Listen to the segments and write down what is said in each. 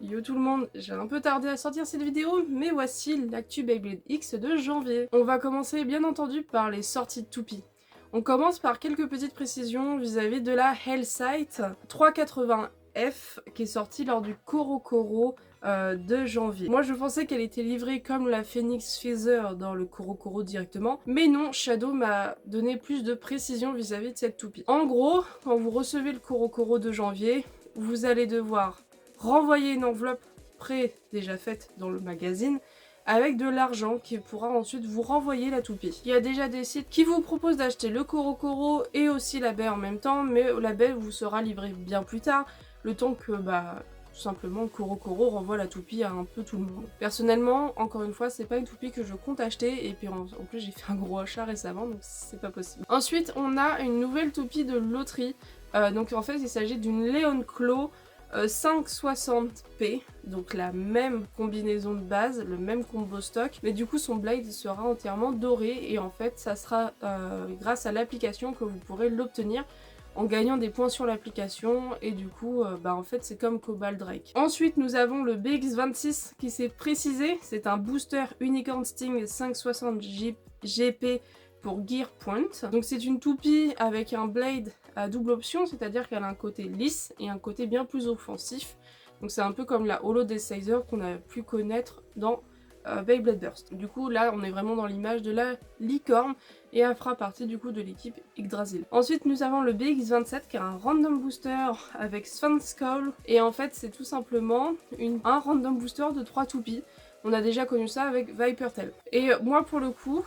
Yo tout le monde, j'ai un peu tardé à sortir cette vidéo, mais voici l'actu Beyblade X de janvier. On va commencer bien entendu par les sorties de toupies. On commence par quelques petites précisions vis-à-vis de la Hellsight 380F qui est sortie lors du Korokoro de janvier. Moi je pensais qu'elle était livrée comme la Phoenix Feather dans le Korokoro directement, mais non, Shadow m'a donné plus de précision vis-à-vis de cette toupie. En gros, quand vous recevez le Korokoro de janvier, vous allez devoir renvoyer une enveloppe déjà faite dans le magazine avec de l'argent qui pourra ensuite vous renvoyer la toupie. Il y a déjà des sites qui vous proposent d'acheter le Korokoro et aussi la baie en même temps, mais la baie vous sera livrée bien plus tard, le temps que tout simplement Korokoro renvoie la toupie à un peu tout le monde. Personnellement, encore une fois, c'est pas une toupie que je compte acheter, et puis en plus j'ai fait un gros achat récemment, donc c'est pas possible. Ensuite, on a une nouvelle toupie de loterie, donc en fait il s'agit d'une Leon Claw 560p, donc la même combinaison de base, le même combo stock, mais du coup son blade sera entièrement doré et en fait ça sera grâce à l'application que vous pourrez l'obtenir en gagnant des points sur l'application et du coup en fait c'est comme Cobalt Drake. Ensuite nous avons le BX26 qui s'est précisé, c'est un booster Unicorn Sting 560 GP pour Gear Point. Donc c'est une toupie avec un blade à double option, c'est-à-dire qu'elle a un côté lisse et un côté bien plus offensif. Donc c'est un peu comme la Holo Decider qu'on a pu connaître dans Beyblade Burst. Du coup là on est vraiment dans l'image de la licorne et elle fera partie du coup de l'équipe Yggdrasil. Ensuite nous avons le BX27 qui est un random booster avec Sphinx Call et en fait c'est tout simplement un random booster de 3 toupies. On a déjà connu ça avec Vipertail. Et moi pour le coup,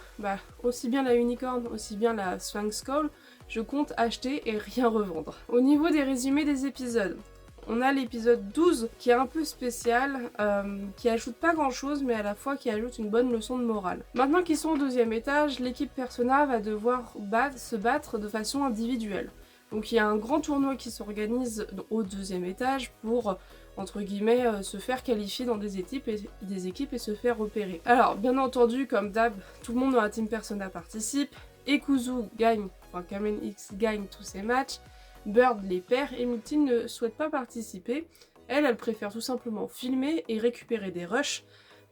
aussi bien la Unicorn, aussi bien la Sphinx Call, je compte acheter et rien revendre. Au niveau des résumés des épisodes, on a l'épisode 12 qui est un peu spécial, qui ajoute pas grand chose mais à la fois qui ajoute une bonne leçon de morale. Maintenant qu'ils sont au 2e étage, l'équipe Persona va devoir se battre de façon individuelle. Donc il y a un grand tournoi qui s'organise au 2e étage pour entre guillemets se faire qualifier dans des équipes et se faire repérer. Alors bien entendu comme d'hab, tout le monde dans la team Persona participe, Ekuzu gagne, enfin Kamen X gagne tous ses matchs, Bird les perd et Multi ne souhaite pas participer. Elle préfère tout simplement filmer et récupérer des rushs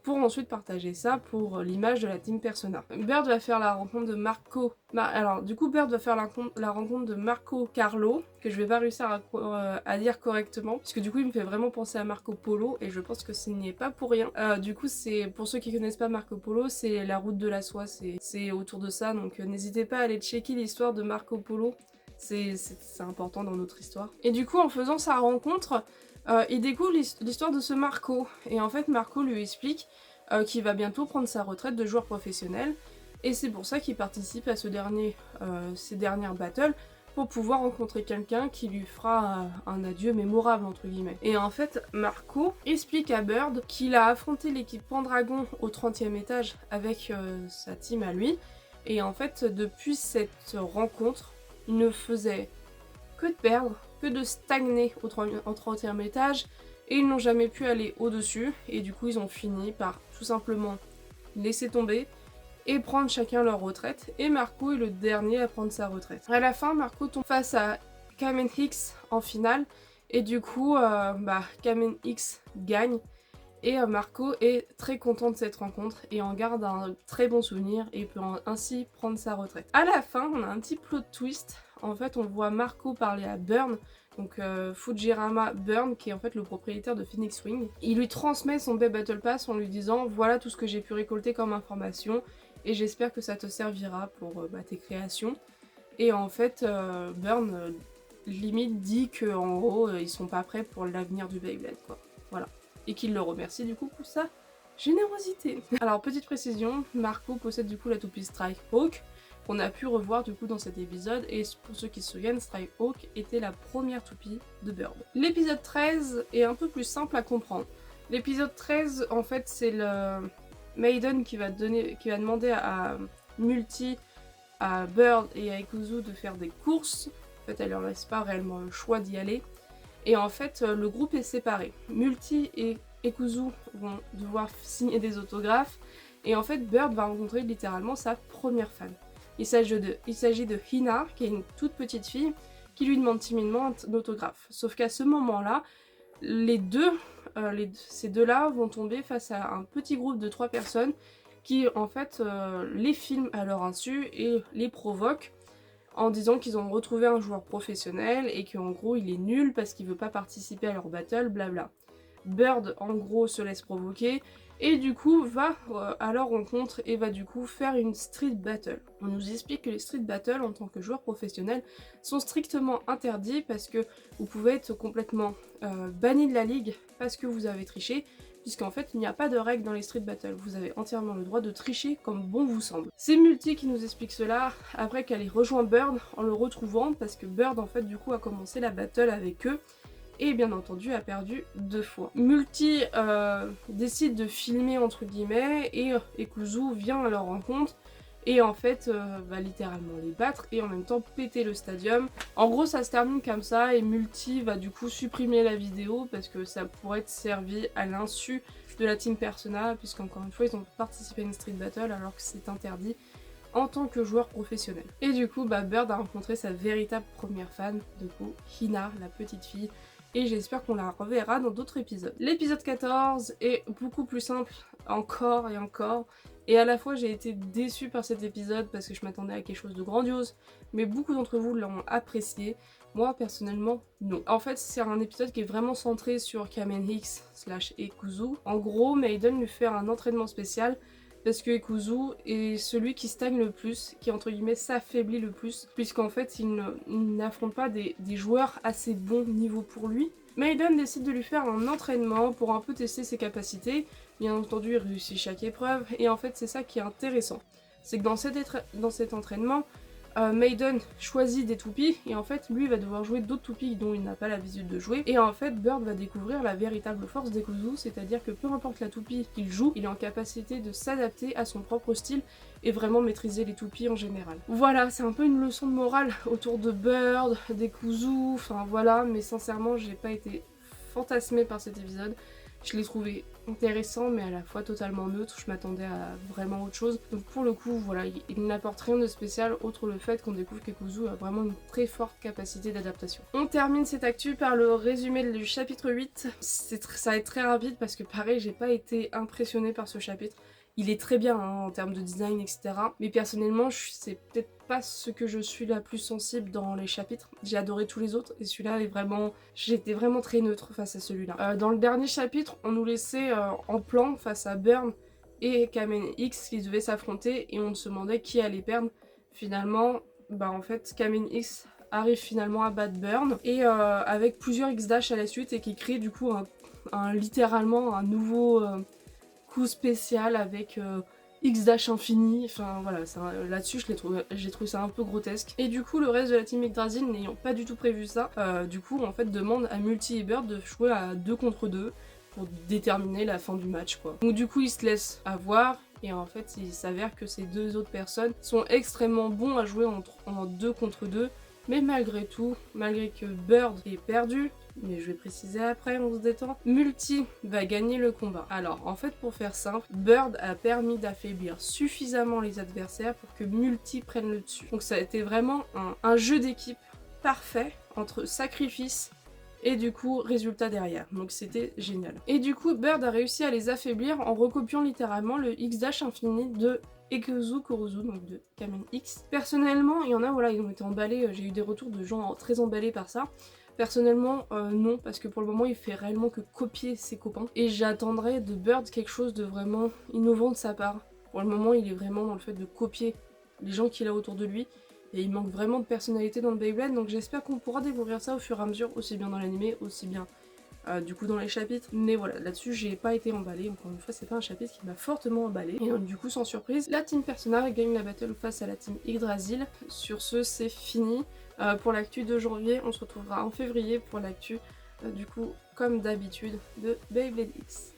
pour ensuite partager ça pour l'image de la team Persona. Bird va faire la rencontre de Bird va faire la rencontre de Marco Carlo, que je vais pas réussir à dire correctement, puisque du coup il me fait vraiment penser à Marco Polo, et je pense que ce n'y est pas pour rien. Du coup c'est, pour ceux qui connaissent pas Marco Polo, c'est la route de la soie, c'est autour de ça, donc n'hésitez pas à aller checker l'histoire de Marco Polo, c'est important dans notre histoire. Et du coup en faisant sa rencontre, il découvre l'histoire de ce Marco, et en fait Marco lui explique qu'il va bientôt prendre sa retraite de joueur professionnel, et c'est pour ça qu'il participe à ces dernières battles, pour pouvoir rencontrer quelqu'un qui lui fera un adieu mémorable entre guillemets. Et en fait Marco explique à Bird qu'il a affronté l'équipe Pendragon au 30e étage avec sa team à lui, et en fait depuis cette rencontre, il ne faisait que de perdre, que de stagner au 30e étage, et ils n'ont jamais pu aller au-dessus, et du coup ils ont fini par tout simplement laisser tomber et prendre chacun leur retraite, et Marco est le dernier à prendre sa retraite. À la fin, Marco tombe face à Kamen X en finale, et du coup Kamen X gagne, et Marco est très content de cette rencontre et en garde un très bon souvenir et peut ainsi prendre sa retraite. À la fin, on a un petit plot twist. En fait, on voit Marco parler à Burn, donc Fujirama Burn, qui est en fait le propriétaire de Phoenix Wing. Il lui transmet son Bay Battle Pass en lui disant « Voilà tout ce que j'ai pu récolter comme information et j'espère que ça te servira pour tes créations. » Et en fait, Burn limite dit qu'en gros, ils sont pas prêts pour l'avenir du Beyblade, quoi. Voilà. Et qu'il le remercie du coup pour sa générosité. Alors petite précision, Marco possède du coup la toupie Strike Hawk, qu'on a pu revoir du coup dans cet épisode, et pour ceux qui se souviennent, Strike Hawk était la première toupie de Bird. L'épisode 13 est un peu plus simple à comprendre. L'épisode 13, en fait, c'est le Maiden qui va demander à Multi, à Bird et à Ekuzu de faire des courses. En fait, elle leur laisse pas réellement le choix d'y aller. Et en fait, le groupe est séparé. Multi et Ekuzu vont devoir signer des autographes, et en fait, Bird va rencontrer littéralement sa première fan. Il s'agit de Hina, qui est une toute petite fille, qui lui demande timidement un autographe. Sauf qu'à ce moment-là, Ces deux-là vont tomber face à un petit groupe de 3 personnes qui en fait les filment à leur insu et les provoquent en disant qu'ils ont retrouvé un joueur professionnel et qu'en gros il est nul parce qu'il veut pas participer à leur battle, blabla. Bird en gros se laisse provoquer et du coup va à leur rencontre et va du coup faire une street battle. On nous explique que les street battles en tant que joueur professionnel sont strictement interdits parce que vous pouvez être complètement banni de la ligue parce que vous avez triché, puisqu'en fait il n'y a pas de règles dans les street battles, vous avez entièrement le droit de tricher comme bon vous semble. C'est Multi qui nous explique cela après qu'elle ait rejoint Bird en le retrouvant parce que Bird en fait du coup a commencé la battle avec eux et bien entendu a perdu 2 fois. Multi décide de filmer entre guillemets et Kuzu vient à leur rencontre et en fait va littéralement les battre et en même temps péter le stadium. En gros ça se termine comme ça et Multi va du coup supprimer la vidéo parce que ça pourrait être servi à l'insu de la team Persona puisqu'encore une fois ils ont participé à une street battle alors que c'est interdit en tant que joueur professionnel. Et du coup Bird a rencontré sa véritable première fan, du coup Hina, la petite fille, et j'espère qu'on la reverra dans d'autres épisodes. L'épisode 14 est beaucoup plus simple encore et encore, et à la fois j'ai été déçue par cet épisode parce que je m'attendais à quelque chose de grandiose, mais beaucoup d'entre vous l'ont apprécié. Moi personnellement non. En fait c'est un épisode qui est vraiment centré sur Kamen X / Ekuzu. En gros Maiden lui fait un entraînement spécial parce que Ekuzu est celui qui stagne le plus, qui entre guillemets s'affaiblit le plus, puisqu'en fait il n'affronte pas des joueurs assez bons niveau pour lui. Maiden décide de lui faire un entraînement pour un peu tester ses capacités. Bien entendu il réussit chaque épreuve et en fait c'est ça qui est intéressant. C'est que dans cet entraînement, Maiden choisit des toupies et en fait lui va devoir jouer d'autres toupies dont il n'a pas l'habitude de jouer et en fait Bird va découvrir la véritable force d'Ekuzu, c'est-à-dire que peu importe la toupie qu'il joue, il est en capacité de s'adapter à son propre style et vraiment maîtriser les toupies en général. Voilà, c'est un peu une leçon de morale autour de Bird, d'Ekuzu, enfin voilà, mais sincèrement j'ai pas été fantasmée par cet épisode. Je l'ai trouvé intéressant mais à la fois totalement neutre, je m'attendais à vraiment autre chose. Donc pour le coup, voilà, il n'apporte rien de spécial autre le fait qu'on découvre qu'Ekuzu a vraiment une très forte capacité d'adaptation. On termine cette actu par le résumé du chapitre 8. Ça va être très rapide parce que pareil, j'ai pas été impressionnée par ce chapitre. Il est très bien hein, en termes de design, etc. Mais personnellement, c'est peut-être pas ce que je suis la plus sensible dans les chapitres. J'ai adoré tous les autres et celui-là est vraiment... J'étais vraiment très neutre face à celui-là. Dans le dernier chapitre, on nous laissait en plan face à Burn et Kamen X qui devaient s'affronter et on se demandait qui allait perdre. Finalement, en fait, Kamen X arrive finalement à battre Burn et avec plusieurs X-Dash à la suite et qui crée du coup littéralement un nouveau... coup spécial avec X-Dash infini, enfin voilà, là-dessus j'ai trouvé ça un peu grotesque. Et du coup le reste de la team Yggdrasil n'ayant pas du tout prévu ça, du coup en fait demande à Multi et Bird de jouer à 2 contre 2 pour déterminer la fin du match quoi. Donc du coup ils se laissent avoir et en fait il s'avère que ces 2 autres personnes sont extrêmement bons à jouer en 2 contre 2, mais malgré tout, malgré que Bird est perdu, mais je vais préciser après, on se détend, Multi va gagner le combat. Alors en fait pour faire simple, Bird a permis d'affaiblir suffisamment les adversaires pour que Multi prenne le dessus. Donc ça a été vraiment un jeu d'équipe parfait entre sacrifice et du coup résultat derrière, donc c'était génial. Et du coup Bird a réussi à les affaiblir en recopiant littéralement le X-Dash infini de Ekuzu Kuruzu, donc de Kamen X. Personnellement, il y en a, voilà, ils ont été emballés, j'ai eu des retours de gens très emballés par ça. Personnellement, non, parce que pour le moment, il fait réellement que copier ses copains. Et j'attendrai de Bird quelque chose de vraiment innovant de sa part. Pour le moment, il est vraiment dans le fait de copier les gens qu'il a autour de lui. Et il manque vraiment de personnalité dans le Beyblade, donc j'espère qu'on pourra découvrir ça au fur et à mesure, aussi bien dans l'anime, aussi bien du coup dans les chapitres. Mais voilà, là-dessus j'ai pas été emballée, encore une fois c'est pas un chapitre qui m'a fortement emballée. Et du coup sans surprise, la team Persona gagne la battle face à la team Yggdrasil. Sur ce c'est fini pour l'actu de janvier, on se retrouvera en février pour l'actu du coup comme d'habitude de Beyblade X.